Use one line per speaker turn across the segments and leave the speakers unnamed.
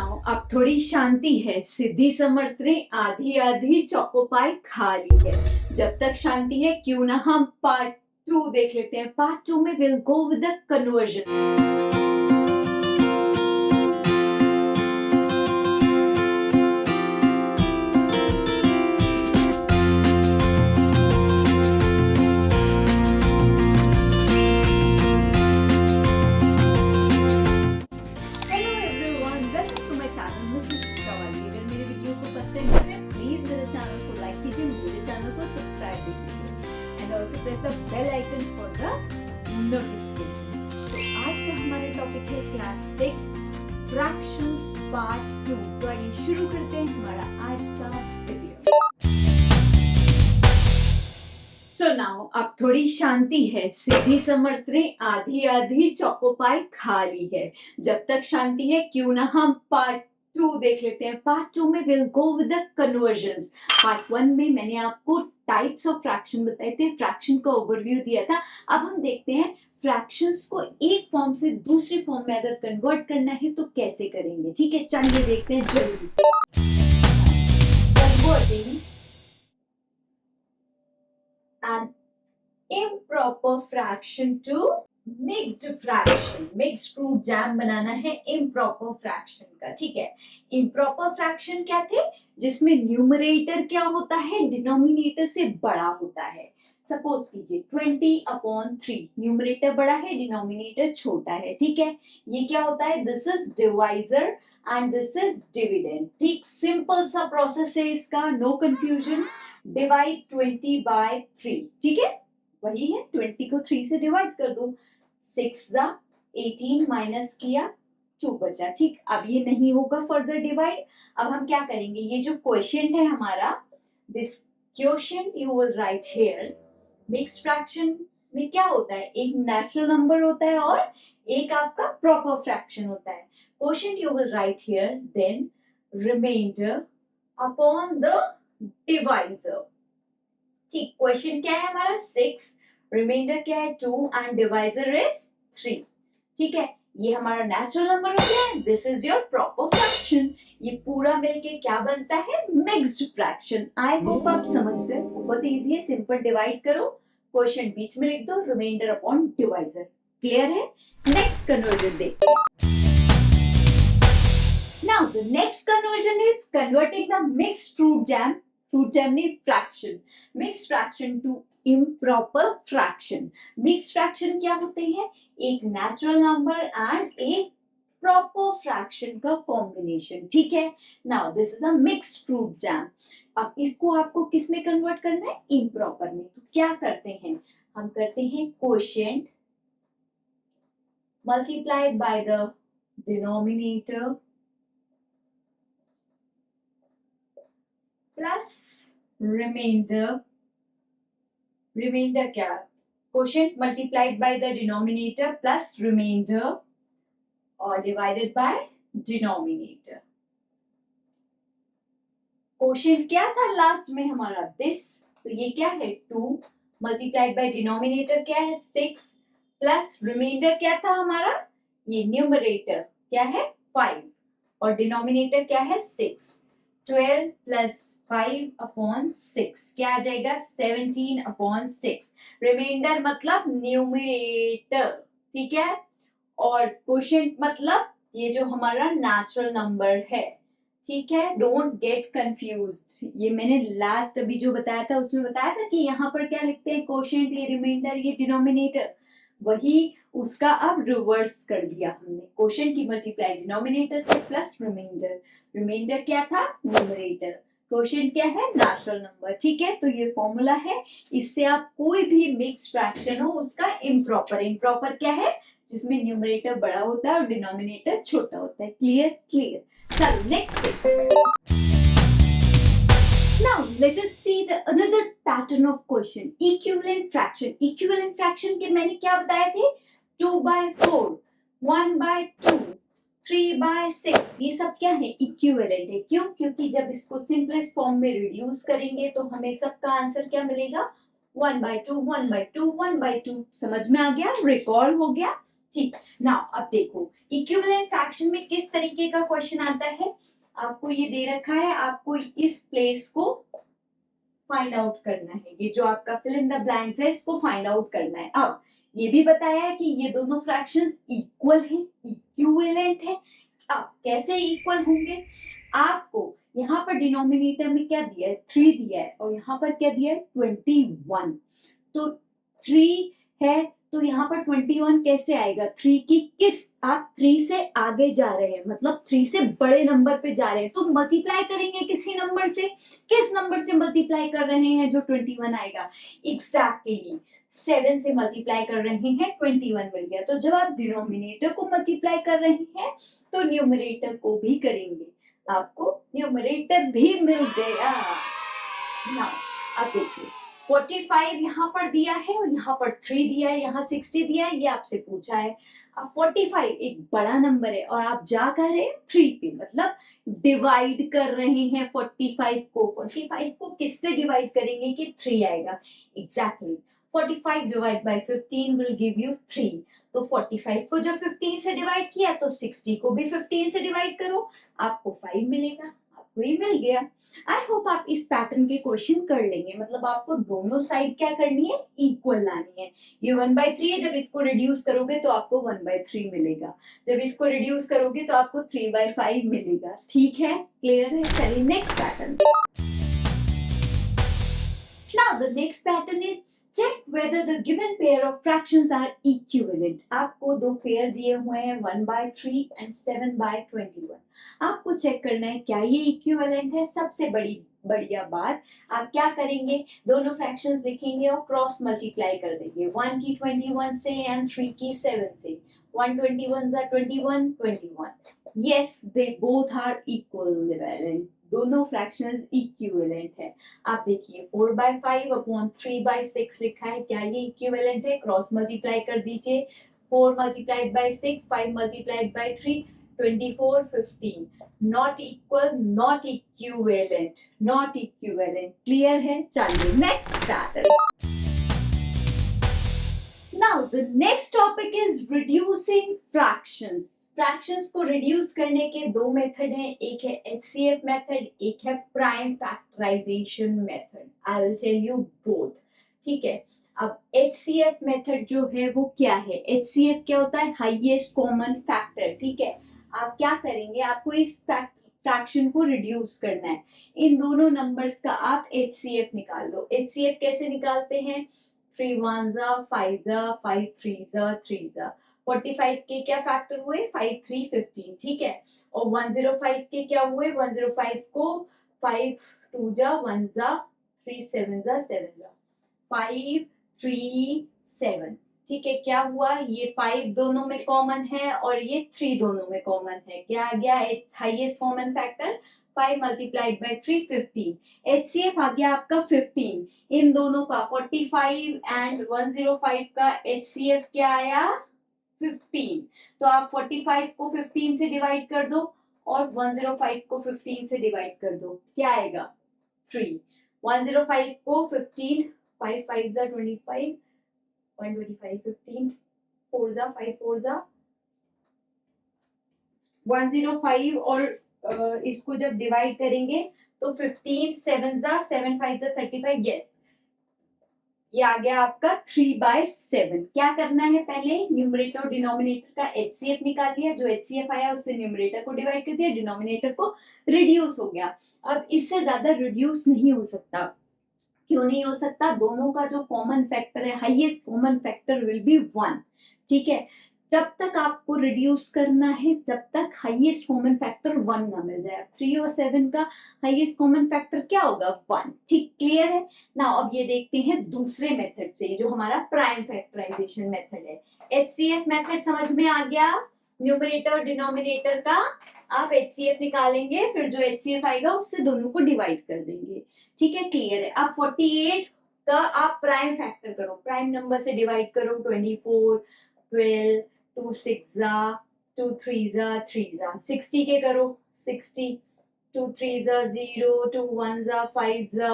Now अब थोड़ी शांति है, सिद्धि समर्थ ने आधी आधी चौकोपाई खा ली है। जब तक शांति है क्यों ना हम पार्ट 2 देख लेते हैं। पार्ट 2 में will go with the conversion. Press the bell icon for the notification. तो आज का हमारा टॉपिक है क्लास 6 फ्रैक्शंस पार्ट 2। तो आइए शुरू करते हैं हमारा आज का वीडियो। सो नाउ अब थोड़ी शांति है, सिद्धि समर्थ ने आधी आधी चौकोपाई खा ली है। जब तक शांति है क्यों ना हम पार्ट 2 देख लेते हैं। पार्ट 2 में will go with the convergence. Part 1 में मैंने आपको टाइप्स ऑफ फ्रैक्शन बताए थे, फ्रैक्शन का ओवरव्यू दिया था। अब हम देखते हैं फ्रैक्शंस को एक फॉर्म से दूसरी फॉर्म में अगर कन्वर्ट करना है तो कैसे करेंगे। ठीक है, चलिए देखते हैं जल्दी से। Converting an improper fraction to mixed fraction। Mixed fruit jam बनाना है improper fraction का। ठीक है, improper fraction क्या थे, जिसमें न्यूमरेटर क्या होता है, डिनोमिनेटर से बड़ा होता है। सपोज कीजिए 20/3, न्यूमरेटर बड़ा है डिनोमिनेटर छोटा है। ठीक है, ये क्या होता है, this is divisor and this is dividend. ठीक, सिंपल सा प्रोसेस है इसका, नो कंफ्यूजन। डिवाइड 20/3। ठीक है, वही है, 20 को 3 से डिवाइड कर दो। 6 माइनस किया 2 बचा। ठीक, अब ये नहीं होगा फर्दर डिवाइड। अब हम क्या करेंगे, ये जो क्वोशिएंट है हमारा, this quotient you will write here. Mixed fraction में क्या होता है, एक नेचुरल नंबर होता है और एक आपका प्रॉपर फ्रैक्शन होता है। Quotient you will write here, then remainder upon the divisor. ठीक, क्वेश्चन क्या है हमारा 6, रिमाइंडर क्या है 2 एंड डिवाइजर इज 3। ठीक है, ये हमारा नेचुरल नंबर हो गया, this is your proper fraction. ये पूरा मिलके क्या बनता है, मिक्स्ड फ्रैक्शन। आई होप आप समझ गए, बहुत इजी है, सिंपल डिवाइड करो, क्वेश्चन बीच में लिख दो, रिमाइंडर अपॉन डिवाइजर। क्लियर है, नेक्स्ट कन्वर्जन देखते हैं। Now the next conversion is converting the mixed fruit jam नहीं fraction, mixed fraction to improper fraction। mixed fraction क्या होते हैं, एक natural number and एक proper fraction का combination। ठीक है, now this is a mixed fruit jam। अब इसको आपको किस में कन्वर्ट करना है, improper में। तो क्या करते हैं, हम करते हैं quotient multiplied by the denominator plus reminder. Reminder क्या, quotient multiplied by the denominator plus reminder और डिवाइडेड बाय डिनोमिनेटर। क्वोशिएंट क्या था लास्ट में हमारा, दिस, तो ये क्या है 2 मल्टीप्लाइड बाय डिनोमिनेटर क्या है 6 प्लस रिमाइंडर क्या था हमारा, ये न्यूमरेटर क्या है 5 और डिनोमिनेटर क्या है 6। 12 प्लस 5/6 क्या आ जाएगा, 17/6। रिमाइंडर मतलब न्यूमरेटर। ठीक है, और क्वोशिएंट मतलब ये जो हमारा नेचुरल नंबर है। ठीक है, डोंट गेट कंफ्यूज्ड। ये मैंने लास्ट अभी जो बताया था उसमें बताया था कि यहाँ पर क्या लिखते हैं, क्वोशिएंट, ये रिमाइंडर, ये डिनोमिनेटर, वही उसका अब रिवर्स कर दिया हमने। क्वोशिएंट की मल्टीप्लाई डिनोमिनेटर से प्लस रिमाइंडर। रिमाइंडर क्या था, न्यूमरेटर। क्वोशिएंट क्या है, नेचुरल नंबर। ठीक है, तो ये फॉर्मूला है, इससे आप कोई भी मिक्स्ड फ्रैक्शन हो उसका इम्प्रॉपर, इम्प्रॉपर क्या है, जिसमें न्यूमरेटर बड़ा होता है और डिनोमिनेटर छोटा होता है। Clear, clear. चलो next. Now let us see the another pattern of question, equivalent fraction। equivalent fraction के मैंने क्या बताए थे, 2/4, 1/2, 3/6, ये सब क्या है, इक्विवेलेंट है। क्यों, क्योंकि जब इसको सिंपलेस्ट फॉर्म में रिड्यूस करेंगे तो हमें सबका आंसर क्या मिलेगा, 1/2, 1/2, 1/2। समझ में आ गया, रिकॉल हो गया। ठीक, नाउ अब देखो इक्विवेलेंट फ्रैक्शन में किस तरीके का क्वेश्चन आता है। आपको ये दे रखा है, आपको इस प्लेस को फाइंड आउट करना है, ये जो आपका फिल इन द ब्लैंक्स है इसको फाइंड आउट करना है। अब ये भी बताया है कि ये दोनों फ्रैक्शंस इक्वल हैं, इक्विवेलेंट है। अब कैसे इक्वल होंगे, आपको यहाँ पर डिनोमिनेटर में क्या दिया है, 3 दिया है और यहाँ पर क्या दिया है 21। तो 3 है तो यहाँ पर 21 कैसे आएगा, 3 की किस, आप 3 से आगे जा रहे हैं मतलब 3 से बड़े नंबर पे जा रहे हैं तो मल्टीप्लाई करेंगे किसी नंबर से, किस नंबर से मल्टीप्लाई कर रहे हैं जो 21 आएगा, एग्जैक्टली 7 से मल्टीप्लाई कर रहे हैं 21 मिल गया। तो जब आप डिनोमिनेटर को मल्टीप्लाई कर रहे हैं तो न्यूमरेटर को भी करेंगे, आपको न्यूमरेटर भी मिल गया। नाउ अब देखिए 45 यहाँ पर दिया है और यहाँ पर 3 दिया है, यहाँ 60 दिया है, ये आपसे पूछा है। अब 45 एक बड़ा नंबर है और आप जा कर रहे हैं 3 पे, मतलब डिवाइड कर रहे हैं 45 को। 45 को किससे डिवाइड करेंगे कि 3 आएगा, exactly 45 divide by 15 will give you 3। तो 45 को जब 15 से डिवाइड किया तो 60 को भी 15 से डिवाइड करो, आपको 5 मिलेगा, आपको ये मिल गया। आई होप आप इस पैटर्न के क्वेश्चन कर लेंगे, मतलब आपको दोनों साइड क्या करनी है, इक्वल लानी है। ये 1/3 है, जब इसको रिड्यूस करोगे तो आपको 1/3 मिलेगा, जब इसको रिड्यूस करोगे तो आपको 3/5 मिलेगा। ठीक है, क्लियर है। चलिए next pattern. Now the next pattern is check whether the given pair of fractions are equivalent. आपको दो पेयर दिए हुए हैं 1/3 and 7/21. आपको चेक करना है क्या ये इक्विवेलेंट है। सबसे बढ़िया बात, आप क्या करेंगे, दोनों फ्रैक्शंस लिखेंगे और क्रॉस मल्टीप्लाई कर देंगे, 1 की 21 से एंड 3 की 7 से। 121 are 21, 21. Yes, they both are equivalent. दोनों फ्रैक्शंस इक्विवेलेंट है। आप देखिए 4/5 अपॉन 3/6 लिखा है, क्या ये इक्विवेलेंट है, क्रॉस मल्टीप्लाई कर दीजिए। 4 multiplied by 6, 5 multiplied by 3, 24, 15। Not equal, not equivalent, not equivalent. Clear है। चलिए next pattern. Now the next topic is reducing fractions. Fractions को reduce करने के दो मेथड हैं, एक है HCF मेथड, एक है prime factorization method. I will tell you both. ठीक है, अब HCF मेथड जो है वो क्या है, HCF क्या होता है, हाईएस्ट कॉमन फैक्टर। ठीक है, आप क्या करेंगे, आपको इस फ्रैक्शन को रिड्यूस करना है, इन दोनों नंबर्स का आप HCF निकाल लो। HCF कैसे निकालते हैं, 3 ones are 5 are 5 threes are 3s are। 45 के क्या फैक्टर हुए, 5 3 15। ठीक है, और 105 के क्या हुए, 105 को 5 2 जा 1 जा 3 7 जा 7 जा 5 3 7। ठीक है, क्या हुआ, ये 5 दोनों में कॉमन है और ये 3 दोनों में कॉमन है, क्या आ गया, highest common factor 5 multiplied by 3 15। HCF आ गया आपका 15, इन दोनों का 45 एंड 105 का HCF क्या आया 15। तो आप 45 को 15 से डिवाइड कर दो और 105 को 15 से डिवाइड कर दो, क्या आएगा 3। 105 को 15, 5 5 जा 25, 125 15, 4 जा 5 4 जा 105 और इसको जब डिवाइड करेंगे तो 15 7 जा 7 5 जा 35। यस, ये आ गया आपका 3/7। क्या करना है, पहले न्यूमरेटर और डिनोमिनेटर का HCF निकाल लिया, जो HCF आया उससे न्यूमरेटर को डिवाइड कर दिया, डिनोमिनेटर को रिड्यूस हो गया। अब इससे ज्यादा रिड्यूस नहीं हो सकता, क्यों नहीं हो सकता, दोनों का जो कॉमन फैक्टर है, highest common factor will be 1। ठीक है, जब तक आपको रिड्यूस करना है जब तक हाईएस्ट कॉमन फैक्टर 1 ना मिल जाए। 3 और 7 का हाईएस्ट कॉमन फैक्टर क्या होगा 1। ठीक, क्लियर है ना। अब ये देखते हैं दूसरे मेथड से, जो हमारा प्राइम फैक्टराइजेशन मेथड है। HCF मेथड समझ में आ गया, न्यूमरेटर और डिनोमिनेटर का आप HCF निकालेंगे, फिर जो HCF आएगा उससे दोनों को डिवाइड कर देंगे। ठीक है, क्लियर है। अब 48 का आप प्राइम फैक्टर करो, प्राइम नंबर से डिवाइड करो, 24 12 2 6 जा 2 3 जा 3 जा। 60 के करो, 60 2 3 जा 0 2 1 जा 5 जा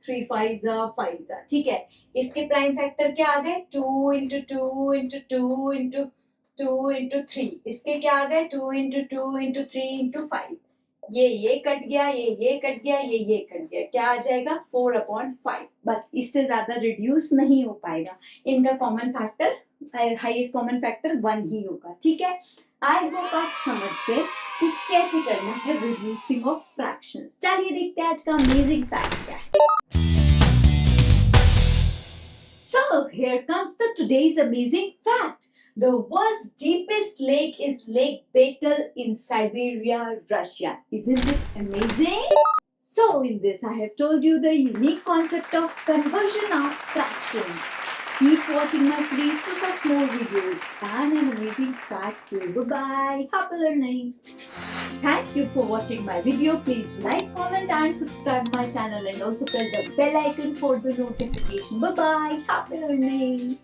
3 5 जा 5 जा। ठीक है, इसके प्राइम फैक्टर क्या आ गए, 2 into 2 into 2 into 2 into 3, इसके क्या आ गए 2 into 2 into 3 into 5, ये कट गया, ये कट गया, ये कट गया, क्या आ जाएगा 4/5। बस इससे ज्यादा रिड्यूस नहीं हो पाएगा। इनका common factor, highest common factor 1 ही होगा। ठीक है, आई होप आप समझ गए कि कैसे करना है रिड्यूसिंग ऑफ फ्रैक्शंस। चलिए देखते हैं आज का अमेजिंग फैक्ट क्या है। So here comes the today's amazing fact. The world's deepest lake is Lake Baikal in Siberia, Russia. Isn't it amazing? So in this I have told you the unique concept of conversion of fractions. Keep watching my series for such more videos and an amazing fact too. Bye-bye. Happy learning. Thank you for watching my video. Please like, comment and subscribe my channel and also press the bell icon for the notification. Bye-bye. Happy learning.